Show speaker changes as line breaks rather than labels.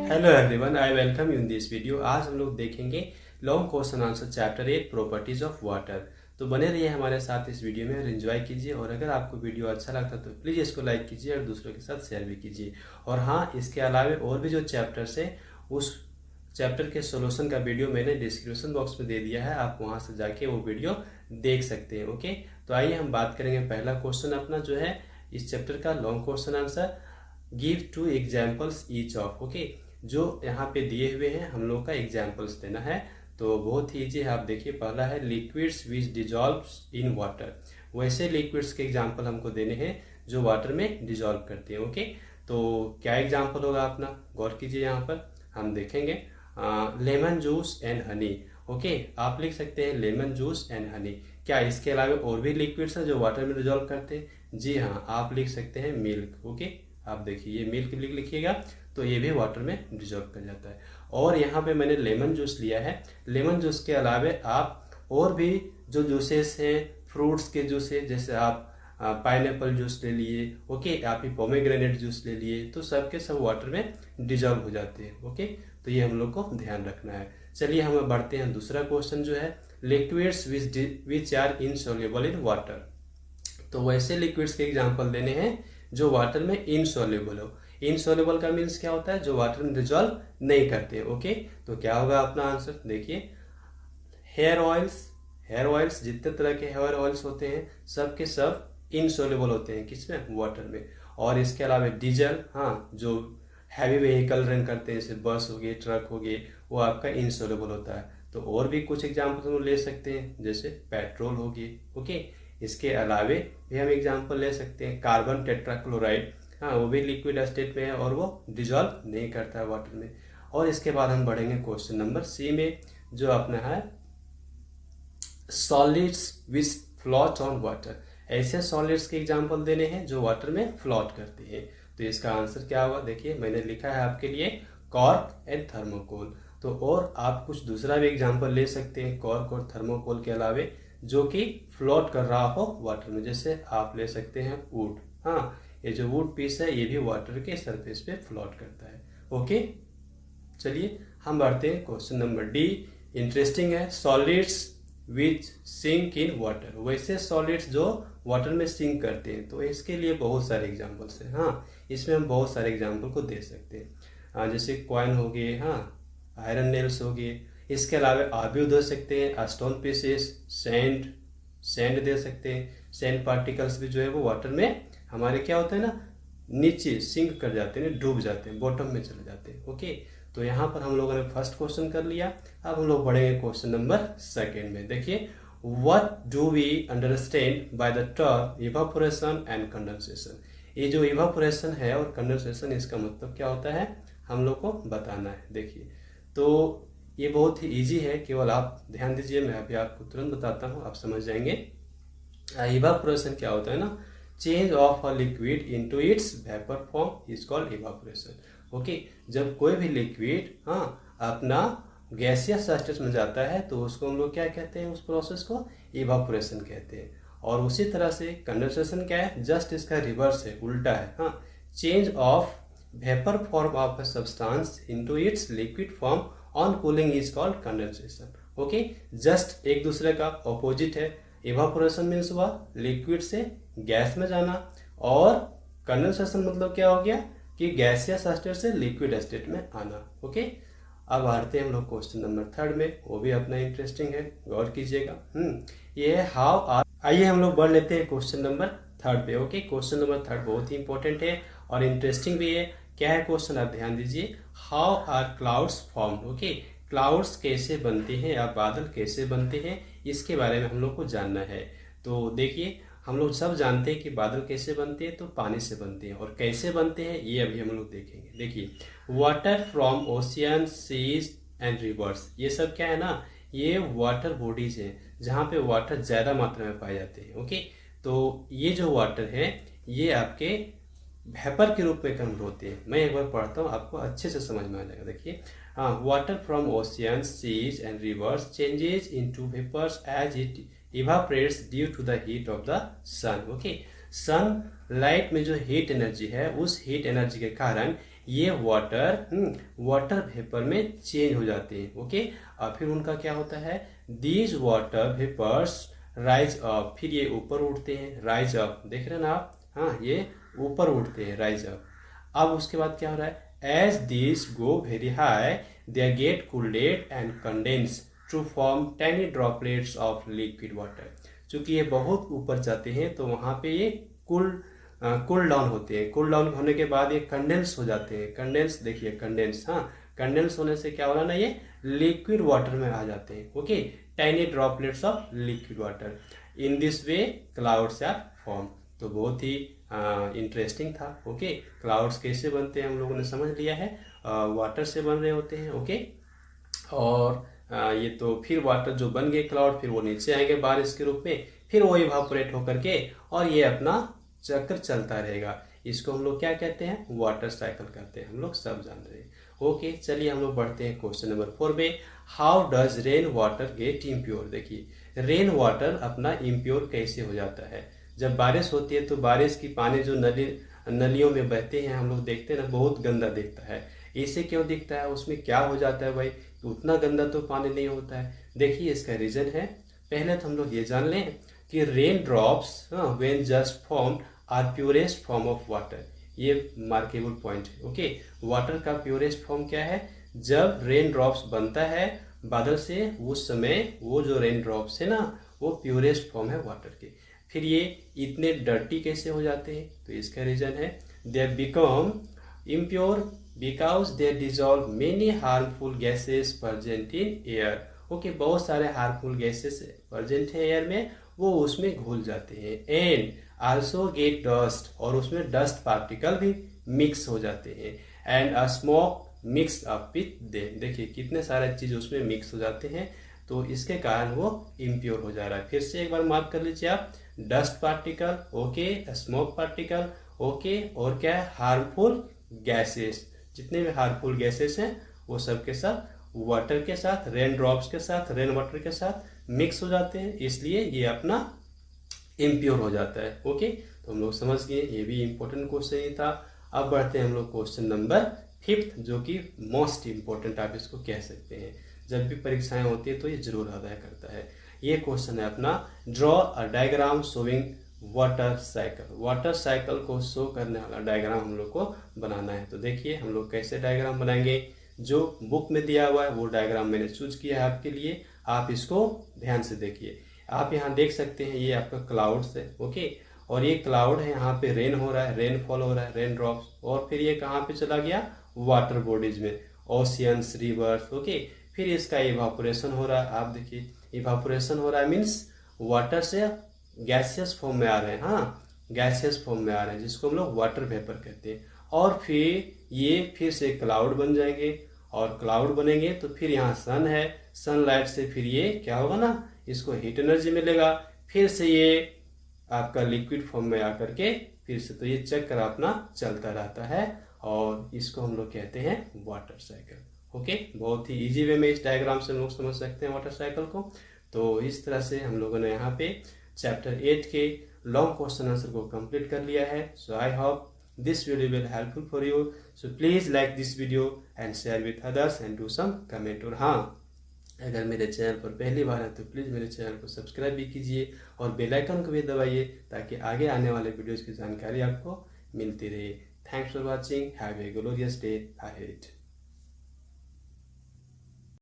Hello everyone, I welcome you in this video. आज हम लोग देखेंगे long question answer chapter 8 properties of water. तो बने रहिए हमारे साथ इस वीडियो में और एंजॉय कीजिए। और अगर आपको वीडियो अच्छा लगता तो प्लीज़ इसको लाइक कीजिए और दूसरों के साथ शेयर भी कीजिए। और हाँ, इसके अलावा और भी जो चैप्टर्स है उस चैप्टर के सोल्यूशन का वीडियो मैंने डिस्क्रिप्शन बॉक्स में दे दिया है, आप वहां से जाके वो वीडियो देख सकते हैं। ओके, तो आइए हम बात करेंगे पहला क्वेश्चन अपना जो है इस चैप्टर का long question answer. Give two examples each of. Okay, जो यहाँ पे दिए हुए हैं हम लोग का एग्जाम्पल्स देना है। तो बहुत ही ईजी है, आप देखिए। पहला है लिक्विड्स विच डिजॉल्व्स इन वाटर। वैसे लिक्विड्स के एग्जाम्पल हमको देने हैं जो वाटर में डिजॉल्व करते हैं। ओके, तो क्या एग्जाम्पल होगा अपना, गौर कीजिए। यहाँ पर हम देखेंगे lemon juice and honey. Okay, आप लिख सकते हैं लेमन जूस एंड हनी। क्या इसके अलावा और भी लिक्विड्स हैं जो वाटर में डिजॉल्व करते हैं? जी हाँ, आप लिख सकते हैं मिल्क। ओके, आप देखिए ये मिल्क लिखिएगा तो ये भी वाटर में डिजॉल्व कर जाता है। और यहाँ पे मैंने लेमन जूस लिया है। लेमन जूस के अलावा आप और भी जो जूसेस हैं, फ्रूट्स के जूस है, जैसे आप पाइनएप्पल जूस ले लिए। ओके, आप ही पोमेग्रेनेट जूस ले लिए, तो सब के सब वाटर में डिजॉल्व हो जाते हैं। ओके, तो ये हम लोग को ध्यान रखना है। चलिए हम बढ़ते हैं। दूसरा क्वेश्चन जो है liquids which are insoluble in water. तो वैसे लिक्विड्स के एग्जांपल देने हैं जो वाटर में इनसॉल्युबल हो। इनसॉल्युबल का मीन्स क्या होता है? जो वाटर में डिजॉल्व नहीं करते। ओके, तो क्या होगा अपना आंसर, देखिए। Hair oils. हेयर ऑयल्स, जितने तरह के हेयर ऑयल्स होते हैं सब के सब इनसॉल्युबल होते हैं, किसमें? वाटर में। और इसके अलावा डीजल, हाँ, जो हैवी व्हीकल रन करते हैं जैसे बस हो गए, ट्रक हो गए, वो आपका इनसॉल्युबल होता है। तो और भी कुछ एग्जाम्पल हम ले सकते हैं, जैसे पेट्रोल हो गई। ओके, इसके अलावे भी हम एग्जाम्पल ले सकते हैं कार्बन टेट्राक्लोराइड। हाँ, वो भी लिक्विड स्टेट में है और वो डिजॉल्व नहीं करता है वाटर में। और इसके बाद हम बढ़ेंगे क्वेश्चन नंबर सी में, जो अपना है solids which float on water. ऐसे सॉलिड्स के एग्जाम्पल देने हैं जो वाटर में फ्लोट करते हैं। तो इसका आंसर क्या होगा, देखिए मैंने लिखा है आपके लिए कॉर्क एंड थर्मोकोल। तो और आप कुछ दूसरा भी एग्जाम्पल ले सकते हैं कॉर्क और थर्मोकोल के अलावे, जो कि फ्लोट कर रहा हो वाटर में। जैसे आप ले सकते हैं वुड। हाँ, ये जो वुड पीस है ये भी वाटर के सरफेस पे फ्लोट करता है। ओके, चलिए हम बढ़ते हैं क्वेश्चन नंबर डी। इंटरेस्टिंग है, solids which sink in water. वैसे सॉलिड्स जो वाटर में सिंक करते हैं, तो इसके लिए बहुत सारे एग्जांपल्स हैं। हाँ, इसमें हम बहुत सारे एग्जांपल को दे सकते हैं। जैसे कॉइन हो गए, हाँ, आयरन नेल्स हो गए। इसके अलावा आप भी दे सकते हैं स्टोन पीसेस, सैंड। सैंड दे सकते हैं। सैंड पार्टिकल्स भी जो है वो वाटर में हमारे क्या होता है ना, नीचे सिंक कर जाते हैं, डूब जाते हैं, बॉटम में चले जाते हैं। ओके, तो यहाँ पर हम लोगों ने फर्स्ट क्वेश्चन कर लिया। अब हम लोग बढ़ेंगे क्वेश्चन नंबर सेकेंड में। देखिए, what do we understand by the term evaporation and condensation. ये जो इवापोरेशन है और कंडेंसेशन, इसका मतलब क्या होता है हम लोग को बताना है। देखिए, तो ये बहुत ही इजी है, केवल आप ध्यान दीजिए, मैं अभी आपको तुरंत बताता हूँ, आप समझ जाएंगे। इवापोरेशन क्या होता है ना, change of a liquid into its vapour form is called evaporation. Okay, जब कोई भी लिक्विड, हाँ, अपना गैसियस स्टेट में जाता है तो उसको हम लोग क्या कहते हैं, उस प्रोसेस को इवापोरेशन कहते हैं। और उसी तरह से कंडेंसेशन क्या है, जस्ट इसका रिवर्स है, उल्टा है। हाँ, change of vapour form of a substance into its liquid form on cooling is called condensation. Okay, just एक दूसरे का ऑपोजिट है। इवापोरेशन मीन्स हुआ लिक्विड से गैस में जाना, और कंडेंसेशन मतलब क्या हो गया कि गैसियस स्टेट से लिक्विड स्टेट में आना। ओके, अब आते हैं हम लोग क्वेश्चन नंबर थर्ड में, वो भी अपना इंटरेस्टिंग है, गौर कीजिएगा। ये है हाउ आर। आइए हम लोग बढ़ लेते हैं क्वेश्चन नंबर थर्ड पे। ओके, क्वेश्चन नंबर थर्ड बहुत ही इंपॉर्टेंट है और इंटरेस्टिंग भी है। क्या है क्वेश्चन, आप ध्यान दीजिए। How are clouds form. Okay, clouds कैसे बनते हैं या बादल कैसे बनते हैं, इसके बारे में हम लोग को जानना है। तो देखिए, हम लोग सब जानते हैं कि बादल कैसे बनते हैं, तो पानी से बनते हैं। और कैसे बनते हैं ये अभी हम लोग देखेंगे। देखिए, water from ocean, seas and rivers, ये सब क्या है ना, ये वाटर बॉडीज हैं जहाँ पे वाटर ज्यादा मात्रा में पाए जाते हैं। ओके, तो ये जो वाटर है ये आपके वेपर के रूप में कन्वर्ट होते हैं। मैं एक बार पढ़ता हूँ, आपको अच्छे से समझ में आ जाएगा। देखिए, water from ocean, seas and rivers changes into vapours as it evaporates due to the heat of the sun. Okay, sun light में जो हीट एनर्जी है, उस हीट एनर्जी के कारण ये वाटर वेपर में चेंज हो जाते हैं। ओके, और फिर उनका क्या होता है, these water vapours rise up, फिर ये ऊपर उठते हैं, राइज अप, देख रहे हैं ना आप, हाँ ये ऊपर उठते हैं, राइज अप। अब उसके बाद क्या हो रहा है, as this go very high they get cooled and condense to form tiny droplets of liquid water. चूंकि ये बहुत ऊपर जाते हैं तो वहां पे ये कूल डाउन होते हैं। कूल डाउन होने के बाद ये कंडेंस हो जाते हैं। कंडेंस देखिए, कंडेंस, हाँ कंडेंस होने से क्या हो रहा ना, ये लिक्विड वाटर में आ जाते हैं। Okay, tiny droplets of liquid water, in this way clouds are form. तो बहुत ही इंटरेस्टिंग था। ओके, क्लाउड्स कैसे बनते हैं हम लोगों ने समझ लिया है, वाटर से बन रहे होते हैं। ओके, और ये तो फिर वाटर जो बन गए क्लाउड, फिर वो नीचे आएंगे बारिश के रूप में, फिर वो इवापोरेट होकर के और ये अपना चक्कर चलता रहेगा। इसको हम लोग क्या कहते हैं, वाटर साइकिल कहते हैं, हम लोग सब जान रहे हैं। ओके, चलिए हम लोग बढ़ते हैं क्वेश्चन नंबर 4 में। How does rain water get impure. देखिए, रेन वाटर अपना इम्प्योर कैसे हो जाता है। जब बारिश होती है तो बारिश की पानी जो नलियों में बहते हैं, हम लोग देखते हैं ना, बहुत गंदा दिखता है। इसे क्यों दिखता है, उसमें क्या हो जाता है भाई, उतना गंदा तो पानी नहीं होता है। देखिए इसका रीजन है, पहले तो हम लोग ये जान लें कि rain drops when just formed are purest form of water. ये मार्केबल पॉइंट है। ओके, वाटर का प्योरेस्ट फॉर्म क्या है, जब रेन ड्रॉप्स बनता है बादल से, उस समय वो जो रेन ड्रॉप्स है ना, वो प्योरेस्ट फॉर्म है वाटर के। फिर ये इतने डर्टी कैसे हो जाते हैं, तो इसका रीजन है they become impure because they dissolve many harmful gases present in air. Okay, बहुत सारे हार्मफुल गैसेस प्रेजेंट है एयर में, वो उसमें घुल जाते हैं। एंड आल्सो गेट डस्ट, और उसमें डस्ट पार्टिकल भी मिक्स हो जाते हैं। And a smoke mix up with them. देखिए कितने सारे चीज उसमें मिक्स हो जाते हैं, तो इसके कारण वो इम्प्योर हो जा रहा है। फिर से एक बार मार्क कर लीजिए आप, dust particle, okay, smoke particle, okay, और क्या है, हार्मफुल गैसेस। जितने भी हार्मफुल गैसेस हैं वो सब के सब वाटर के साथ, रेन ड्रॉप्स के साथ, रेन वाटर के साथ मिक्स हो जाते हैं, इसलिए ये अपना इम्प्योर हो जाता है। ओके, तो हम लोग समझ गए, ये भी इंपॉर्टेंट क्वेश्चन ही था। अब बढ़ते हैं हम लोग क्वेश्चन नंबर 5, जो कि मोस्ट इंपॉर्टेंट आप इसको कह सकते हैं। जब भी परीक्षाएं होती है तो ये जरूर अदा करता है। ये क्वेश्चन है अपना, draw a diagram showing water cycle. Water cycle को शो करने वाला डायग्राम हम लोग को बनाना है। तो देखिए हम लोग कैसे डायग्राम बनाएंगे, जो बुक में दिया हुआ है वो डायग्राम मैंने चूज किया है आपके लिए, आप इसको ध्यान से देखिए। आप यहाँ देख सकते हैं, ये आपका क्लाउड्स है। ओके, और ये क्लाउड है, यहाँ पे रेन हो रहा है, रेन फॉल हो रहा है, रेन ड्रॉप्स, और फिर ये कहाँ पे चला गया, वाटर बॉडीज में, ओशियंस, रिवर्स। ओके, फिर इसका इवापोरेशन हो रहा है। आप देखिए इवापोरेशन हो रहा है, मीन्स वाटर से गैसियस फॉर्म में आ रहे हैं, हाँ गैसियस फॉर्म में आ रहे हैं, जिसको हम लोग वाटर वेपर कहते हैं। और फिर ये फिर से क्लाउड बन जाएंगे, और क्लाउड बनेंगे तो फिर यहाँ सन है, सनलाइट से फिर ये क्या होगा ना, इसको हीट एनर्जी मिलेगा, फिर से ये आपका लिक्विड फॉर्म में आकर के फिर से, तो ये चक्कर अपना चलता रहता है, और इसको हम लोग कहते हैं वाटर साइकिल। ओके, बहुत ही इजी वे में इस डायग्राम से हम लोग समझ सकते हैं वाटर साइकिल को। तो इस तरह से हम लोगों ने यहाँ पे चैप्टर 8 के लॉन्ग क्वेश्चन आंसर को कंप्लीट कर लिया है। So I hope this video will helpful for you. So please like this video and share with others and do some comment। और हाँ, अगर मेरे चैनल पर पहली बार है तो प्लीज़ मेरे चैनल को सब्सक्राइब भी कीजिए और बेल आइकन को भी दबाइए, ताकि आगे आने वाले वीडियोज़ की जानकारी आपको मिलती रहे। Thanks for watching, have a glorious day ahead.